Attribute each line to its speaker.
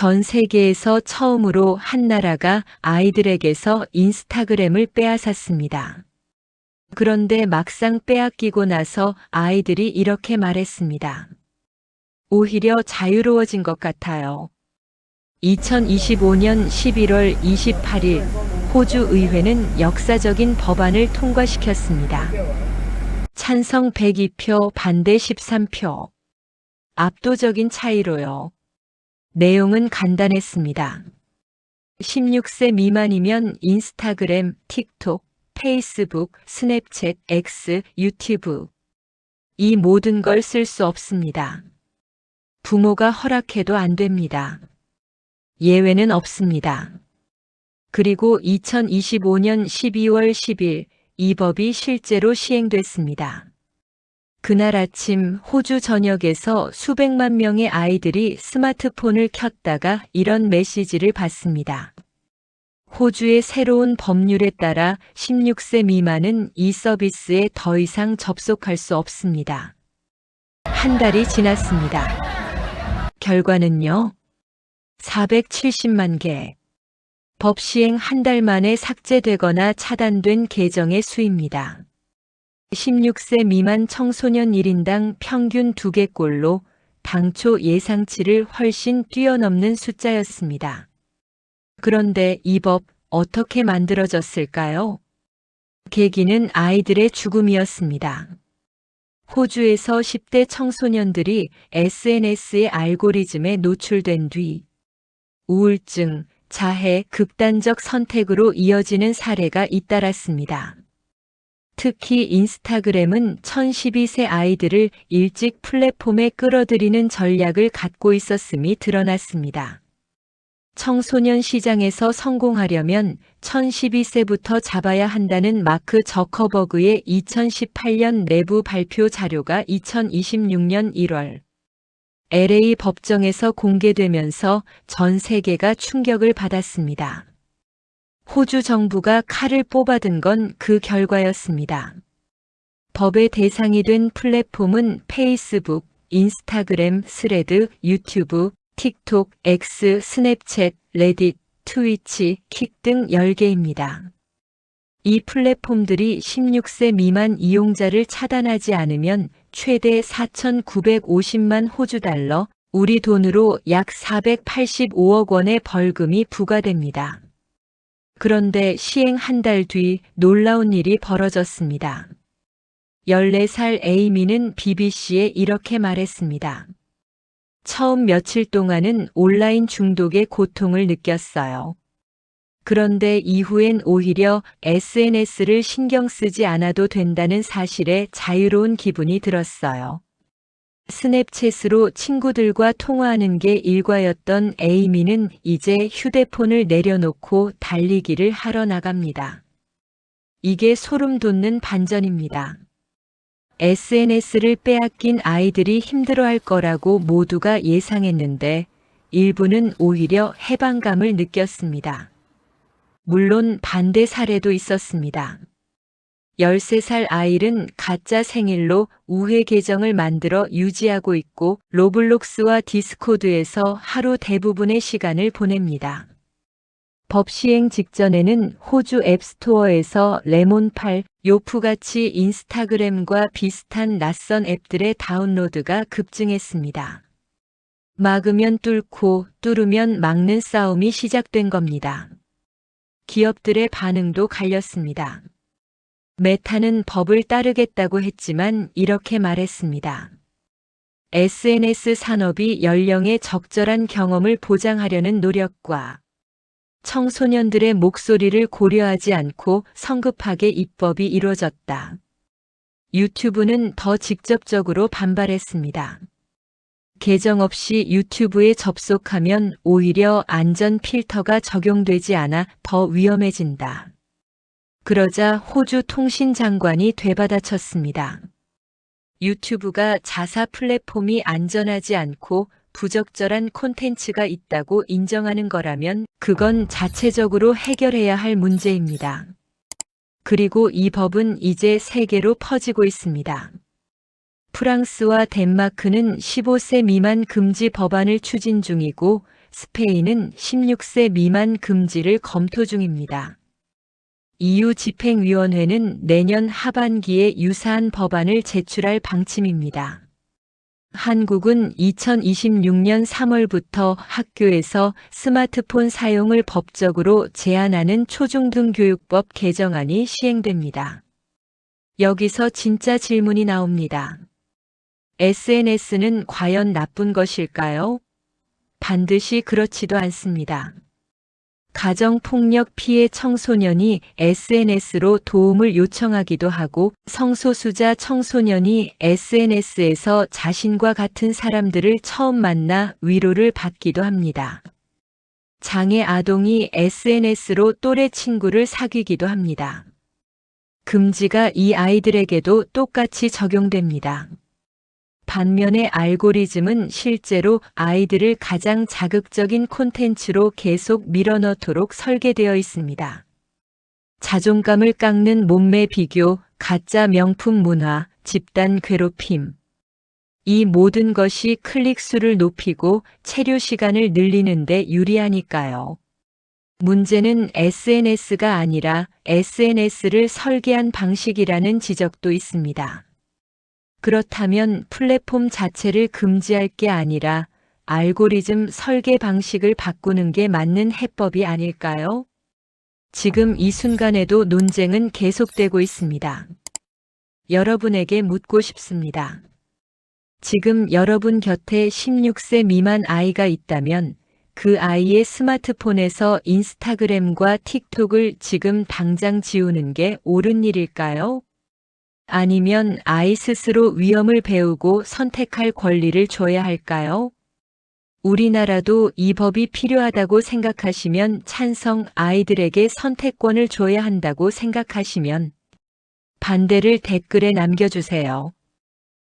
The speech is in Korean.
Speaker 1: 전 세계에서 처음으로 한 나라가 아이들에게서 인스타그램을 빼앗았습니다. 그런데 막상 빼앗기고 나서 아이들이 이렇게 말했습니다. 오히려 자유로워진 것 같아요. 2025년 11월 28일 호주 의회는 역사적인 법안을 통과시켰습니다. 찬성 102표, 반대 13표. 압도적인 차이로요. 내용은 간단했습니다. 16세 미만이면 인스타그램, 틱톡, 페이스북, 스냅챗, X, 유튜브 이 모든 걸 쓸 수 없습니다. 부모가 허락해도 안 됩니다. 예외는 없습니다. 그리고 2025년 12월 10일 이 법이 실제로 시행됐습니다. 그날 아침 호주 전역에서 수백만 명의 아이들이 스마트폰을 켰다가 이런 메시지를 받습니다. 호주의 새로운 법률에 따라 16세 미만은 이 서비스에 더 이상 접속할 수 없습니다. 한 달이 지났습니다. 결과는요? 470만 개. 법 시행 한 달 만에 삭제되거나 차단된 계정의 수입니다. 16세 미만 청소년 1인당 평균 2개꼴로 당초 예상치를 훨씬 뛰어넘는 숫자였습니다. 그런데 이 법 어떻게 만들어졌을까요? 계기는 아이들의 죽음이었습니다. 호주에서 10대 청소년들이 SNS의 알고리즘에 노출된 뒤 우울증, 자해, 극단적 선택으로 이어지는 사례가 잇따랐습니다. 특히 인스타그램은 1012세 아이들을 일찍 플랫폼에 끌어들이는 전략을 갖고 있었음이 드러났습니다. 청소년 시장에서 성공하려면 1012세부터 잡아야 한다는 마크 저커버그의 2018년 내부 발표 자료가 2026년 1월 LA 법정에서 공개되면서 전 세계가 충격을 받았습니다. 호주 정부가 칼을 뽑아든 건 그 결과였습니다. 법의 대상이 된 플랫폼은 페이스북, 인스타그램, 스레드, 유튜브, 틱톡, X, 스냅챗, 레딧, 트위치, 킥 등 10개입니다. 이 플랫폼들이 16세 미만 이용자를 차단하지 않으면 최대 4,950만 호주 달러, 우리 돈으로 약 485억 원의 벌금이 부과됩니다. 그런데 시행 한 달 뒤 놀라운 일이 벌어졌습니다. 14살 에이미는 BBC에 이렇게 말했습니다. 처음 며칠 동안은 온라인 중독의 고통을 느꼈어요. 그런데 이후엔 오히려 SNS를 신경 쓰지 않아도 된다는 사실에 자유로운 기분이 들었어요. 스냅챗으로 친구들과 통화하는 게 일과였던 에이미는 이제 휴대폰을 내려놓고 달리기를 하러 나갑니다. 이게 소름 돋는 반전입니다. SNS를 빼앗긴 아이들이 힘들어할 거라고 모두가 예상했는데 일부는 오히려 해방감을 느꼈습니다. 물론 반대 사례도 있었습니다. 13살 아이는 가짜 생일로 우회 계정을 만들어 유지하고 있고 로블록스와 디스코드에서 하루 대부분의 시간을 보냅니다. 법 시행 직전에는 호주 앱스토어에서 레몬팔, 요프같이 인스타그램과 비슷한 낯선 앱들의 다운로드가 급증했습니다. 막으면 뚫고 뚫으면 막는 싸움이 시작된 겁니다. 기업들의 반응도 갈렸습니다. 메타는 법을 따르겠다고 했지만 이렇게 말했습니다. SNS 산업이 연령의 적절한 경험을 보장하려는 노력과 청소년들의 목소리를 고려하지 않고 성급하게 입법이 이루어졌다. 유튜브는 더 직접적으로 반발했습니다. 계정 없이 유튜브에 접속하면 오히려 안전 필터가 적용되지 않아 더 위험해진다. 그러자 호주 통신장관이 되받아쳤습니다. 유튜브가 자사 플랫폼이 안전하지 않고 부적절한 콘텐츠가 있다고 인정하는 거라면 그건 자체적으로 해결해야 할 문제입니다. 그리고 이 법은 이제 세계로 퍼지고 있습니다. 프랑스와 덴마크는 15세 미만 금지 법안을 추진 중이고 스페인은 16세 미만 금지를 검토 중입니다. EU 집행위원회는 내년 하반기에 유사한 법안을 제출할 방침입니다. 한국은 2026년 3월부터 학교에서 스마트폰 사용을 법적으로 제한하는 초중등교육법 개정안이 시행됩니다. 여기서 진짜 질문이 나옵니다. SNS는 과연 나쁜 것일까요? 반드시 그렇지도 않습니다. 가정폭력 피해 청소년이 SNS로 도움을 요청하기도 하고 성소수자 청소년이 SNS에서 자신과 같은 사람들을 처음 만나 위로를 받기도 합니다. 장애 아동이 SNS로 또래 친구를 사귀기도 합니다. 금지가 이 아이들에게도 똑같이 적용됩니다. 반면에 알고리즘은 실제로 아이들을 가장 자극적인 콘텐츠로 계속 밀어넣도록 설계되어 있습니다. 자존감을 깎는 몸매 비교, 가짜 명품 문화, 집단 괴롭힘. 이 모든 것이 클릭 수를 높이고 체류 시간을 늘리는 데 유리하니까요. 문제는 SNS가 아니라 SNS를 설계한 방식이라는 지적도 있습니다. 그렇다면 플랫폼 자체를 금지할 게 아니라 알고리즘 설계 방식을 바꾸는 게 맞는 해법이 아닐까요? 지금 이 순간에도 논쟁은 계속되고 있습니다. 여러분에게 묻고 싶습니다. 지금 여러분 곁에 16세 미만 아이가 있다면 그 아이의 스마트폰에서 인스타그램과 틱톡을 지금 당장 지우는 게 옳은 일일까요? 아니면 아이 스스로 위험을 배우고 선택할 권리를 줘야 할까요? 우리나라도 이 법이 필요하다고 생각하시면 찬성, 아이들에게 선택권을 줘야 한다고 생각하시면 반대를 댓글에 남겨주세요.